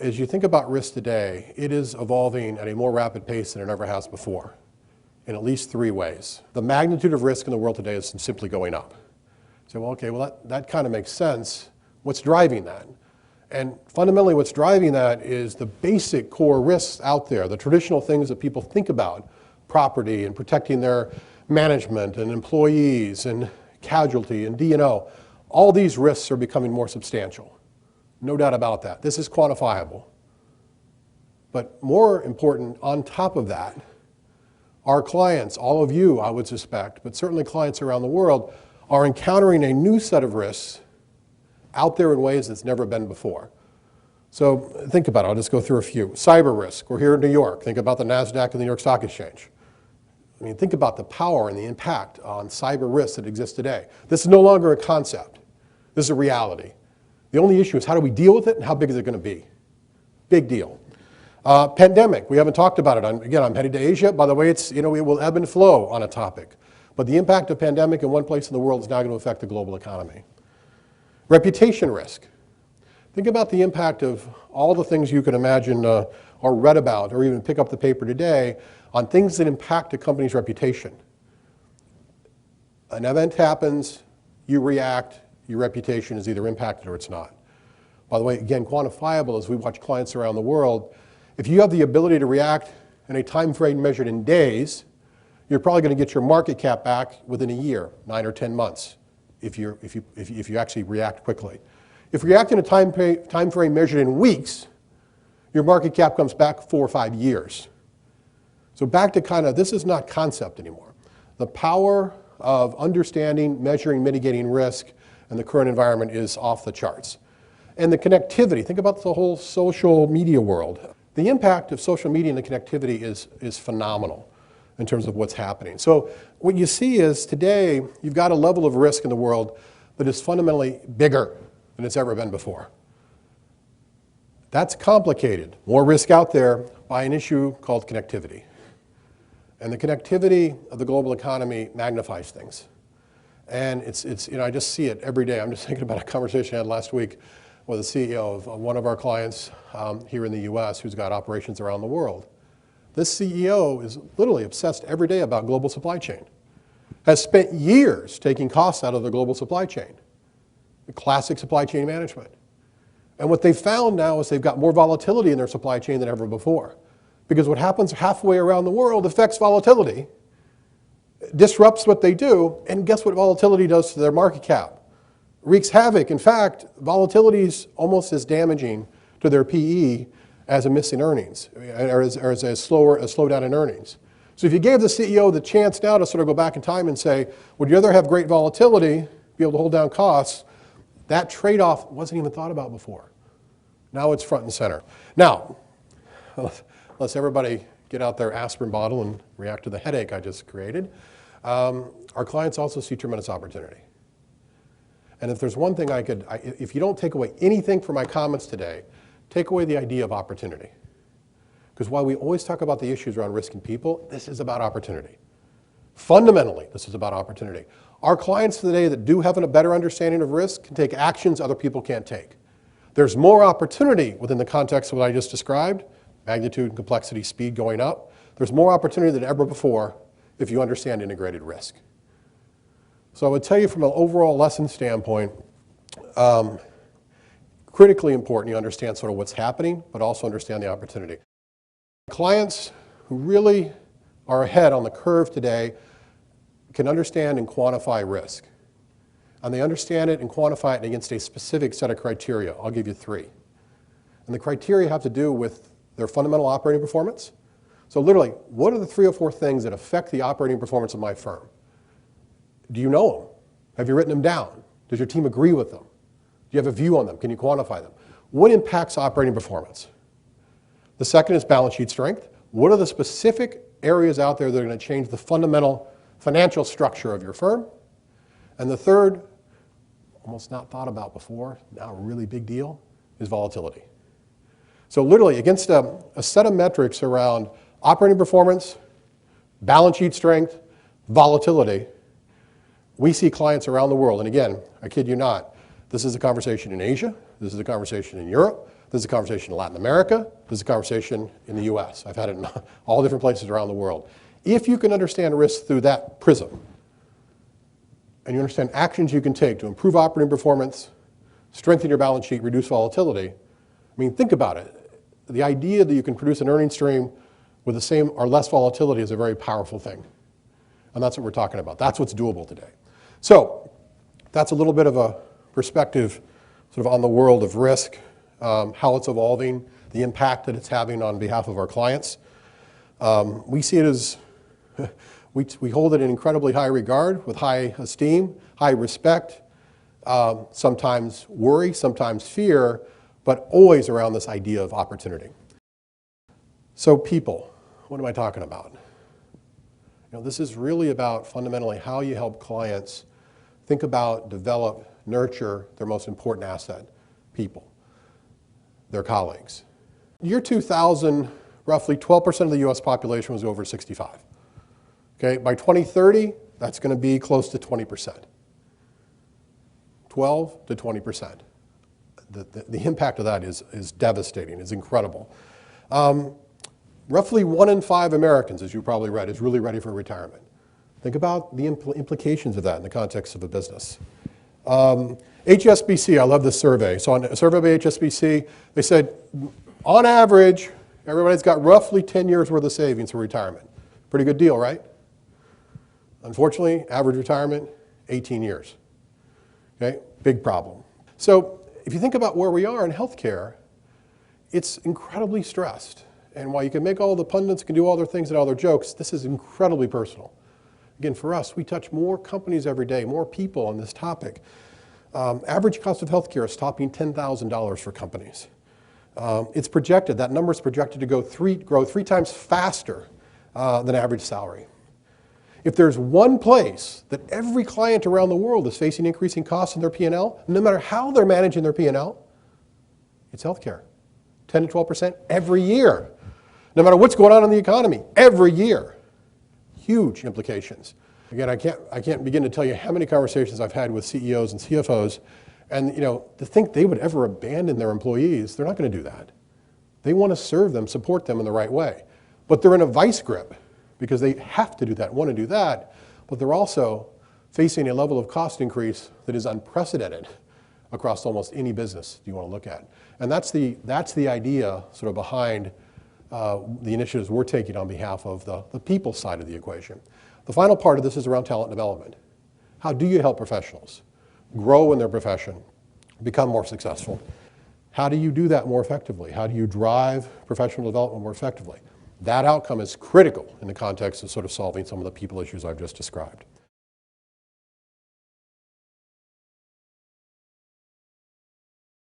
as you think about risk today, it is evolving at a more rapid pace than it ever has before in at least three ways. The magnitude of risk in the world today is simply going up. So, well, okay, well, that kind of makes sense. What's driving that? And fundamentally, what's driving that is the basic core risks out there, the traditional things that people think about, property and protecting their management and employees and casualty and D&O. All these risks are becoming more substantial. No doubt about that. This is quantifiable. But more important, on top of that, our clients, all of you, I would suspect, but certainly clients around the world, are encountering a new set of risks out there in ways that's never been before. So think about it. I'll just go through a few. Cyber risk. We're here in New York. Think about the NASDAQ and the New York Stock Exchange. I mean, think about the power and the impact on cyber risks that exist today. This is no longer a concept. This is a reality. The only issue is how do we deal with it and how big is it going to be? Big deal. Pandemic. We haven't talked about it. Again, I'm headed to Asia. By the way, it will ebb and flow on a topic. But the impact of pandemic in one place in the world is now going to affect the global economy. Reputation risk. Think about the impact of all the things you can imagine or read about or even pick up the paper today on things that impact a company's reputation. An event happens, you react, your reputation is either impacted or it's not. By the way, again, quantifiable as we watch clients around the world. If you have the ability to react in a time frame measured in days, you're probably going to get your market cap back within a year, 9 or 10 months, if you actually react quickly. If you react in a time frame measured in weeks, your market cap comes back 4 or 5 years. So back to this is not concept anymore. The power of understanding, measuring, mitigating risk in the current environment is off the charts. And the connectivity, think about the whole social media world. The impact of social media and the connectivity is phenomenal in terms of what's happening. So what you see is today, you've got a level of risk in the world that is fundamentally bigger than it's ever been before. That's complicated. More risk out there by an issue called connectivity. And the connectivity of the global economy magnifies things. And I just see it every day. I'm just thinking about a conversation I had last week with the CEO of one of our clients here in the US who's got operations around the world. This CEO is literally obsessed every day about global supply chain. Has spent years taking costs out of the global supply chain. The classic supply chain management. And what they've found now is they've got more volatility in their supply chain than ever before. Because what happens halfway around the world affects volatility, disrupts what they do, and guess what volatility does to their market cap? Wreaks havoc. In fact, volatility is almost as damaging to their PE as a miss in earnings, or as a slowdown in earnings. So if you gave the CEO the chance now to sort of go back in time and say, would you rather have great volatility, be able to hold down costs, that trade-off wasn't even thought about before. Now it's front and center. Now, let's everybody get out their aspirin bottle and react to the headache I just created. Our clients also see tremendous opportunity. And if there's one thing if you don't take away anything from my comments today, take away the idea of opportunity. Because while we always talk about the issues around risk and people, this is about opportunity. Fundamentally, this is about opportunity. Our clients today that do have a better understanding of risk can take actions other people can't take. There's more opportunity within the context of what I just described, magnitude, complexity, speed going up. There's more opportunity than ever before if you understand integrated risk. So I would tell you from an overall lesson standpoint, critically important you understand sort of what's happening, but also understand the opportunity. Clients who really are ahead on the curve today can understand and quantify risk. And they understand it and quantify it against a specific set of criteria. I'll give you 3. And the criteria have to do with their fundamental operating performance. So literally, what are the 3 or 4 things that affect the operating performance of my firm? Do you know them? Have you written them down? Does your team agree with them? Do you have a view on them? Can you quantify them? What impacts operating performance? The second is balance sheet strength. What are the specific areas out there that are going to change the fundamental financial structure of your firm? And the third, almost not thought about before, now a really big deal, is volatility. So literally, against a set of metrics around operating performance, balance sheet strength, volatility, we see clients around the world. And again, I kid you not, this is a conversation in Asia, this is a conversation in Europe, This is a conversation in Latin America. This is a conversation in the US. I've had it in all different places around the world. If you can understand risk through that prism, and you understand actions you can take to improve operating performance, strengthen your balance sheet, reduce volatility, I mean, think about it. The idea that you can produce an earnings stream with the same or less volatility is a very powerful thing. And that's what we're talking about. That's what's doable today. So that's a little bit of a perspective sort of on the world of risk, how it's evolving, the impact that it's having on behalf of our clients. We see it as, we hold it in incredibly high regard, with high esteem, high respect, sometimes worry, sometimes fear, but always around this idea of opportunity. So people, what am I talking about? You know, this is really about fundamentally how you help clients think about, develop, nurture their most important asset, people, their colleagues. Year 2000, roughly 12% of the US population was over 65. Okay, by 2030, that's going to be close to 20%. 12 to 20%. The impact of that is devastating, is incredible. Roughly 1 in 5 Americans, as you probably read, is really ready for retirement. Think about the implications of that in the context of a business. HSBC, I love this survey. So on a survey by HSBC, they said, on average, everybody's got roughly 10 years worth of savings for retirement. Pretty good deal, right? Unfortunately, average retirement, 18 years. Okay, big problem. So if you think about where we are in healthcare, it's incredibly stressed. And while you can make all the pundits can do all their things and all their jokes, this is incredibly personal. Again, for us, we touch more companies every day, more people on this topic. Average cost of healthcare is topping $10,000 for companies. It's projected, that number is projected to grow three times faster than average salary. If there's one place that every client around the world is facing increasing costs in their P&L, no matter how they're managing their P&L, it's healthcare. 10 to 12% every year. No matter what's going on in the economy, every year. Huge implications. Again, I can't begin to tell you how many conversations I've had with CEOs and CFOs, and to think they would ever abandon their employees, they're not going to do that. They want to serve them, support them in the right way. But they're in a vice grip because they have to do that, want to do that, but they're also facing a level of cost increase that is unprecedented across almost any business you want to look at. And that's the idea sort of behind the initiatives we're taking on behalf of the people side of the equation. The final part of this is around talent development. How do you help professionals grow in their profession, become more successful? How do you do that more effectively? How do you drive professional development more effectively? That outcome is critical in the context of sort of solving some of the people issues I've just described.